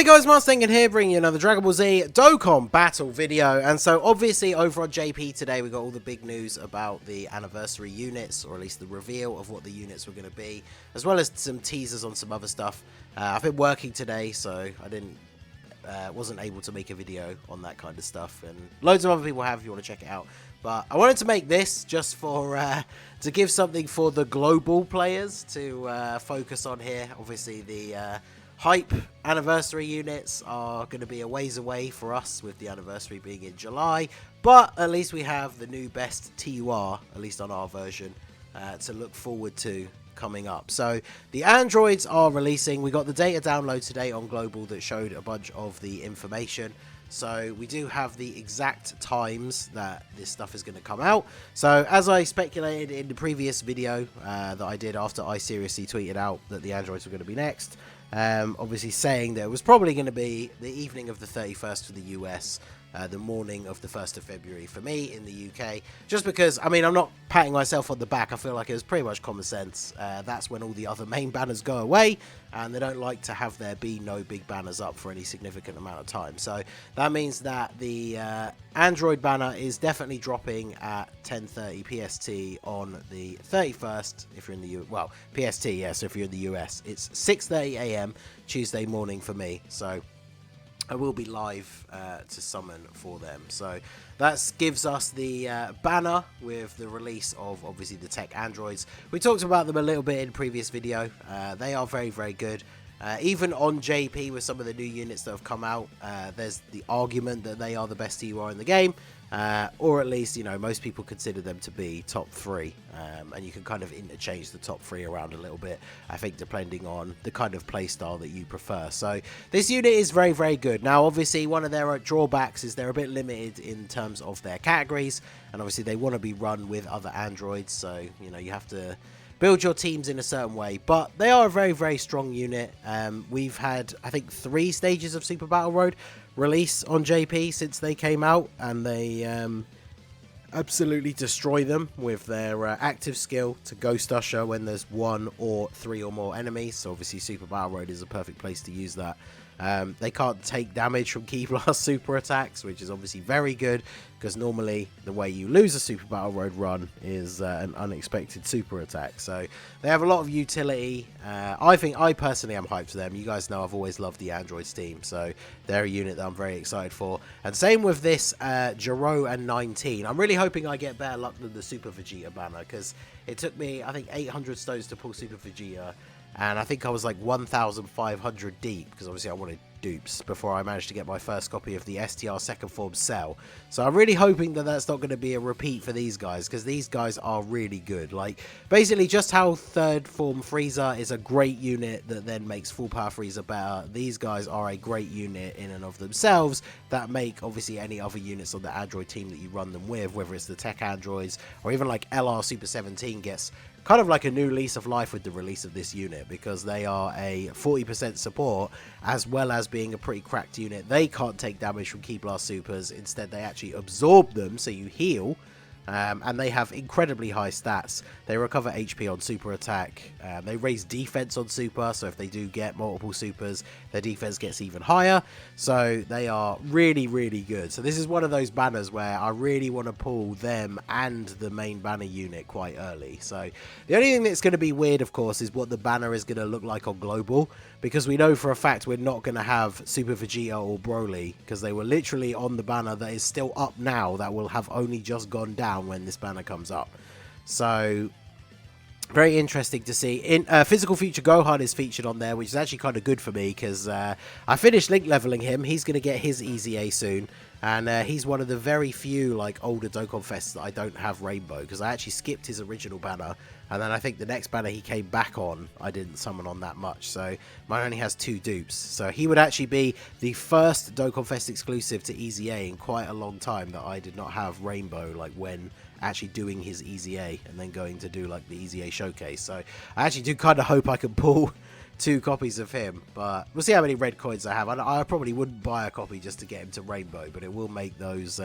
Hey guys, Mustang here, bringing you another Dragon Ball Z Dokkan battle video. And so obviously over on JP today we got all the big news about the anniversary units, or at least the reveal of what the units were going to be, as well as some teasers on some other stuff. I've been working today, so I wasn't able to make a video on that kind of stuff, and loads of other people have if you want to check it out. But I wanted to make this just for to give something for the global players to focus on here. Obviously the hype anniversary units are going to be a ways away for us, with the anniversary being in July, but at least we have the new best TUR, at least on our version, to look forward to coming up. So the androids are releasing. We got the data download today on global that showed a bunch of the information, so we do have the exact times that this stuff is going to come out. So as I speculated in the previous video that I did after I seriously tweeted out that the androids were going to be next, obviously saying that it was probably going to be the evening of the 31st for the US, the morning of the 1st of February for me in the UK, just because, I mean, I'm not patting myself on the back. I feel like it was pretty much common sense. That's when all the other main banners go away, and they don't like to have there be no big banners up for any significant amount of time. So that means that the Android banner is definitely dropping at 10:30 PST on the 31st if you're in the US. Well, PST, yeah, so if you're in the US, it's 6:30 AM Tuesday morning for me. So I will be live to summon for them. So that gives us the banner with the release of obviously the tech androids. We talked about them a little bit in the previous video. They are very, very good. Even on JP with some of the new units that have come out, there's the argument that they are the best TUR in the game. Or at least, you know, most people consider them to be top 3, and you can kind of interchange the top 3 around a little bit, I think, depending on the kind of playstyle that you prefer. So this unit is very, very good. Now obviously one of their drawbacks is they're a bit limited in terms of their categories, and obviously they want to be run with other androids, so you know, you have to build your teams in a certain way, but they are a very, very strong unit. We've had, I think, 3 stages of Super Battle Road release on JP since they came out, and they absolutely destroy them with their active skill to Ghost Usher when there's 1 or 3 or more enemies. So obviously Super Battle Road is a perfect place to use that. They can't take damage from Key Blast super attacks, which is obviously very good, because normally the way you lose a Super Battle Road run is an unexpected super attack. So they have a lot of utility. I personally am hyped for them. You guys know I've always loved the androids team, so they're a unit that I'm very excited for. And same with this Jiro and 19. I'm really hoping I get better luck than the Super Vegeta banner, because it took me, I think, 800 stones to pull Super Vegeta, and I think I was like 1,500 deep, because obviously I wanted dupes, before I managed to get my first copy of the STR second form Cell. So I'm really hoping that that's not going to be a repeat for these guys, because these guys are really good. Like, basically just how third form Frieza is a great unit that then makes full power Frieza better, these guys are a great unit in and of themselves that make obviously any other units on the android team that you run them with, whether it's the tech androids or even like LR Super 17, gets kind of like a new lease of life with the release of this unit, because they are a 40% support as well as being a pretty cracked unit. They can't take damage from Key Blast supers, instead they actually absorb them so you heal. And they have incredibly high stats. They recover HP on super attack. They raise defense on super, so if they do get multiple supers, their defense gets even higher. So they are really, really good. So this is one of those banners where I really want to pull them and the main banner unit quite early. So the only thing that's going to be weird, of course, is what the banner is going to look like on global, because we know for a fact we're not going to have Super Vegeta or Broly, because they were literally on the banner that is still up now, that will have only just gone down when this banner comes up. So very interesting to see. In Physical Future Gohan is featured on there, which is actually kind of good for me, because I finished link leveling him. He's going to get his Easy A soon, and he's one of the very few like older Dokkan Fests that I don't have Rainbow, because I actually skipped his original banner, and then I think the next banner he came back on, I didn't summon on that much, so mine only has 2 dupes. So he would actually be the first Dokkan Fest exclusive to Easy A in quite a long time that I did not have Rainbow, like when actually doing his Easy A and then going to do like the Easy A showcase. So I actually do kind of hope I can pull 2 copies of him, but we'll see how many red coins I have. I probably wouldn't buy a copy just to get him to Rainbow, but it will make those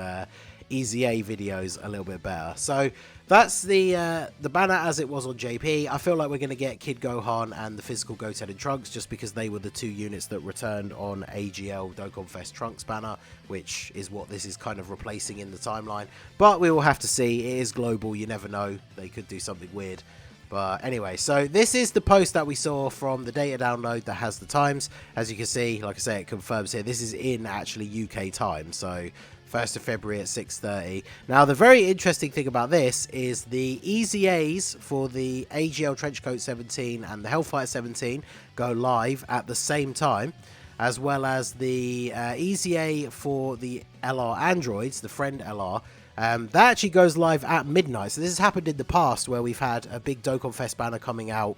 Easy A videos a little bit better. So that's the banner as it was on JP. I feel like we're going to get Kid Gohan and the physical Goten and Trunks, just because they were the 2 units that returned on AGL Dokkan Fest Trunks banner, which is what this is kind of replacing in the timeline. But we will have to see. It is global. You never know. They could do something weird. But anyway, so this is the post that we saw from the data download that has the times. As you can see, like I say, it confirms here, this is in actually UK time. So 1st of February at 6:30. Now, the very interesting thing about this is the EZAs for the AGL Trenchcoat 17 and the Hellfire 17 go live at the same time, as well as the EZA for the LR androids, the Friend LR. That actually goes live at midnight. So this has happened in the past where we've had a big Dokkan Fest banner coming out,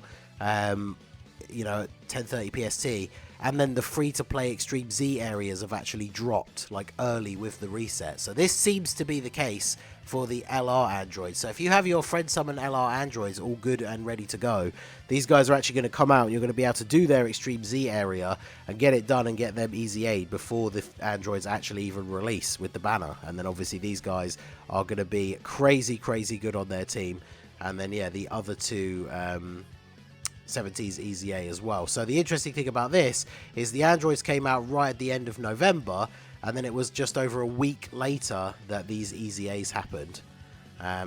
you know, at 10:30 PST, and then the free-to-play Extreme Z areas have actually dropped, like, early with the reset. So this seems to be the case for the LR androids. So if you have your Friend Summon LR androids all good and ready to go, these guys are actually going to come out and you're going to be able to do their Extreme Z area and get it done and get them easy aid before the androids actually even release with the banner. And then obviously these guys are going to be crazy good on their team. And then, yeah, the other 2 70s EZA as well. So the interesting thing about this is the androids came out right at the end of November, and then it was just over a week later that these EZAs happened.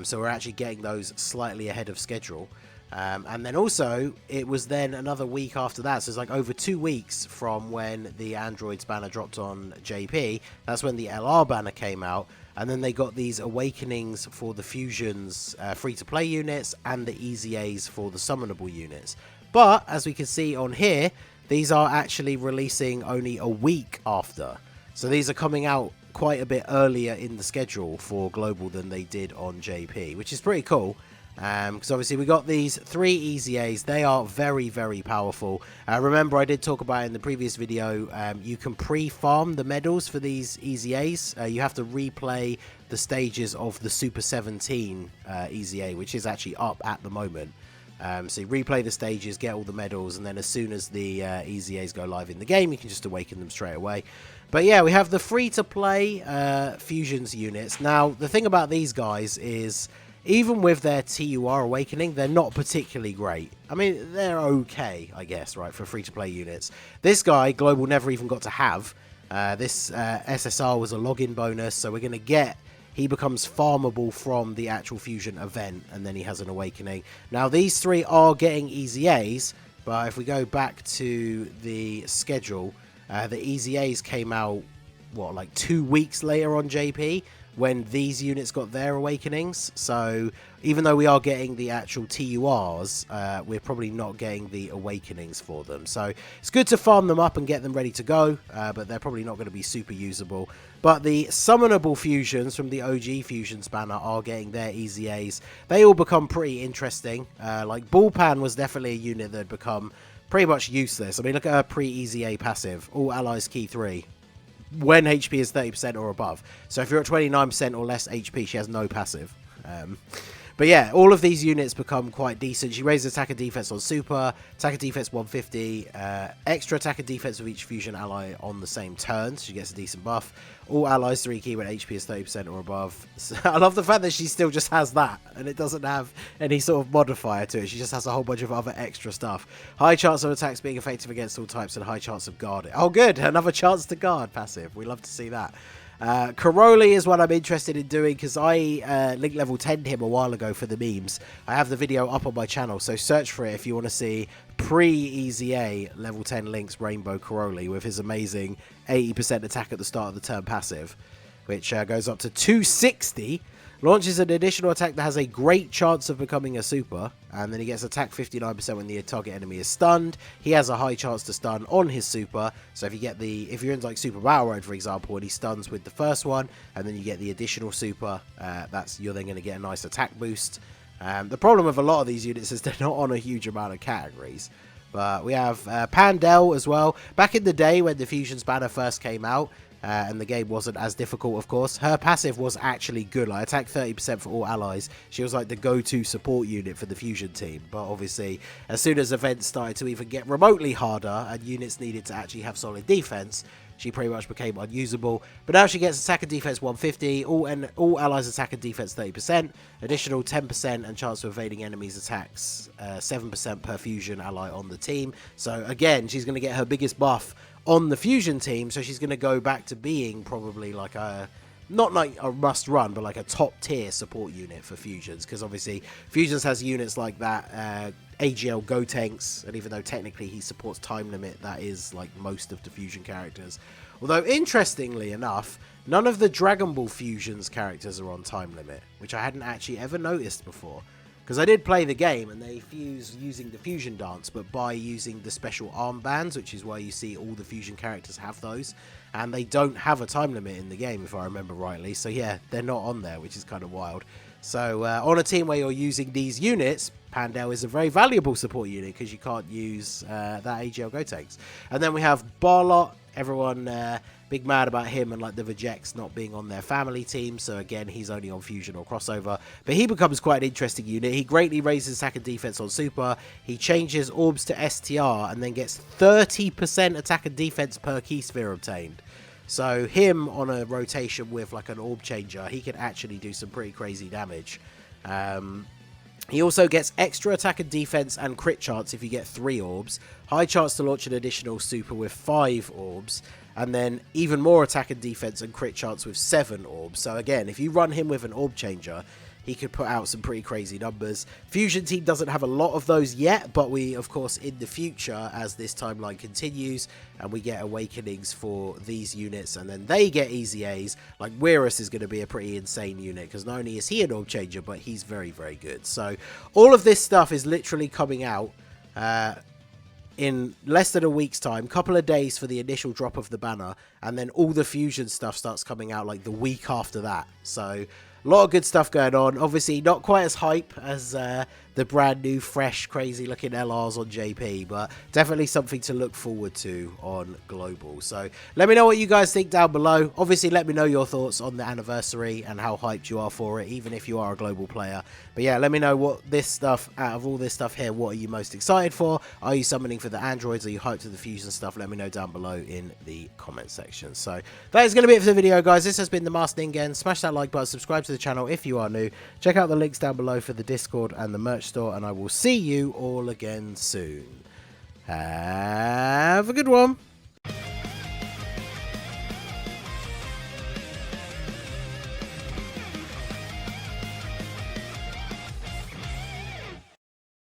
So we're actually getting those slightly ahead of schedule. And then also, it was then another week after that, so it's like over 2 weeks from when the androids banner dropped on JP. That's when the LR banner came out, and then they got these awakenings for the fusions free-to-play units and the EZAs for the summonable units. But as we can see on here, these are actually releasing only a week after. So these are coming out quite a bit earlier in the schedule for global than they did on JP, which is pretty cool. Because obviously we got these 3 EZAs. They are very powerful. Remember, I did talk about in the previous video, you can pre-farm the medals for these EZAs. You have to replay the stages of the Super 17 EZA, which is actually up at the moment. So you replay the stages, get all the medals, and then as soon as the EZAs go live in the game, you can just awaken them straight away. But yeah, we have the free-to-play fusions units. Now, the thing about these guys is, even with their TUR awakening, they're not particularly great. I mean, they're okay, I guess, right, for free-to-play units. This guy, Global never even got to have. This SSR was a login bonus, so we're going to get... He becomes farmable from the actual fusion event, and then he has an awakening. Now, these 3 are getting EZAs, but if we go back to the schedule, the EZAs came out, what, like 2 weeks later on JP, when these units got their awakenings. So even though we are getting the actual TURs, we're probably not getting the awakenings for them. So it's good to farm them up and get them ready to go, but they're probably not going to be super usable. But the summonable fusions from the OG Fusions banner are getting their EZAs. They all become pretty interesting. Like Bullpan was definitely a unit that had become pretty much useless. I mean, look at her pre-EZA passive. All allies key 3. When HP is 30% or above. So if you're at 29% or less HP, she has no passive. But yeah, all of these units become quite decent. She raises attack and defense on super, attack and defense 150, extra attack and defense of each fusion ally on the same turn, so she gets a decent buff. All allies 3 key when HP is 30% or above. So I love the fact that she still just has that, and it doesn't have any sort of modifier to it. She just has a whole bunch of other extra stuff. High chance of attacks being effective against all types and high chance of guarding. Oh good, another chance to guard passive. We love to see that. Caroli is what I'm interested in doing, because I link level 10 him a while ago for the memes. I have the video up on my channel, so search for it if you want to see pre-EZA level 10 links Rainbow Caroli with his amazing 80% attack at the start of the turn passive, which goes up to 260. Launches an additional attack that has a great chance of becoming a super, and then he gets attack 59% when the target enemy is stunned. He has a high chance to stun on his super, so if you're in like Super Battle Road, for example, and he stuns with the first one, and then you get the additional super, you're then going to get a nice attack boost. The problem with a lot of these units is they're not on a huge amount of categories. But we have Pandel as well. Back in the day when the Fusions banner first came out, and the game wasn't as difficult, of course. Her passive was actually good. Like, attack 30% for all allies. She was like the go-to support unit for the fusion team. But obviously, as soon as events started to even get remotely harder and units needed to actually have solid defense, she pretty much became unusable. But now she gets attack and defense 150, all allies attack and defense 30%, additional 10% and chance of evading enemies attacks 7% per fusion ally on the team. So again, she's going to get her biggest buff on the fusion team, so she's going to go back to being probably like a, not like a must run, but like a top tier support unit for fusions, because obviously fusions has units like that, AGL Gotenks, and even though technically he supports time limit, that is like most of the fusion characters. Although interestingly enough, none of the Dragon Ball Fusions characters are on time limit, which I hadn't actually ever noticed before. Because I did play the game and they fuse using the fusion dance, but by using the special armbands, which is why you see all the fusion characters have those, and they don't have a time limit in the game if I remember rightly. So yeah, they're not on there, which is kind of wild. So on a team where you're using these units, Pandel is a very valuable support unit because you can't use that AGL Gotenks. And then we have Barlot. Everyone big mad about him and like the Vegeks not being on their family team. So again, he's only on fusion or crossover. But he becomes quite an interesting unit. He greatly raises attack and defense on super. He changes orbs to STR and then gets 30% attack and defense per key sphere obtained. So him on a rotation with like an orb changer, he can actually do some pretty crazy damage. He also gets extra attack and defense and crit chance if you get 3 orbs, high chance to launch an additional super with 5 orbs, and then even more attack and defense and crit chance with 7 orbs. So again, if you run him with an orb changer, he could put out some pretty crazy numbers. Fusion team doesn't have a lot of those yet, but we, of course, in the future, as this timeline continues, and we get awakenings for these units, and then they get easy A's, like Wirus is going to be a pretty insane unit, because not only is he an orb changer, but he's very, very good. So all of this stuff is literally coming out in less than a week's time, couple of days for the initial drop of the banner, and then all the fusion stuff starts coming out like the week after that. So a lot of good stuff going on. Obviously, not quite as hype as the brand new, fresh, crazy looking LRs on JP, but definitely something to look forward to on Global. So let me know what you guys think down below. Obviously, let me know your thoughts on the anniversary and how hyped you are for it, even if you are a Global player. But yeah, let me know what this stuff, out of all this stuff here, what are you most excited for? Are you summoning for the androids? Are you hyped for the fusion stuff? Let me know down below in the comment section. So that is going to be it for the video, guys. This has been the Masked Ningen. Smash that like button, subscribe to the channel if you are new. Check out the links down below for the Discord and the merch store, and I will see you all again soon. Have a good one.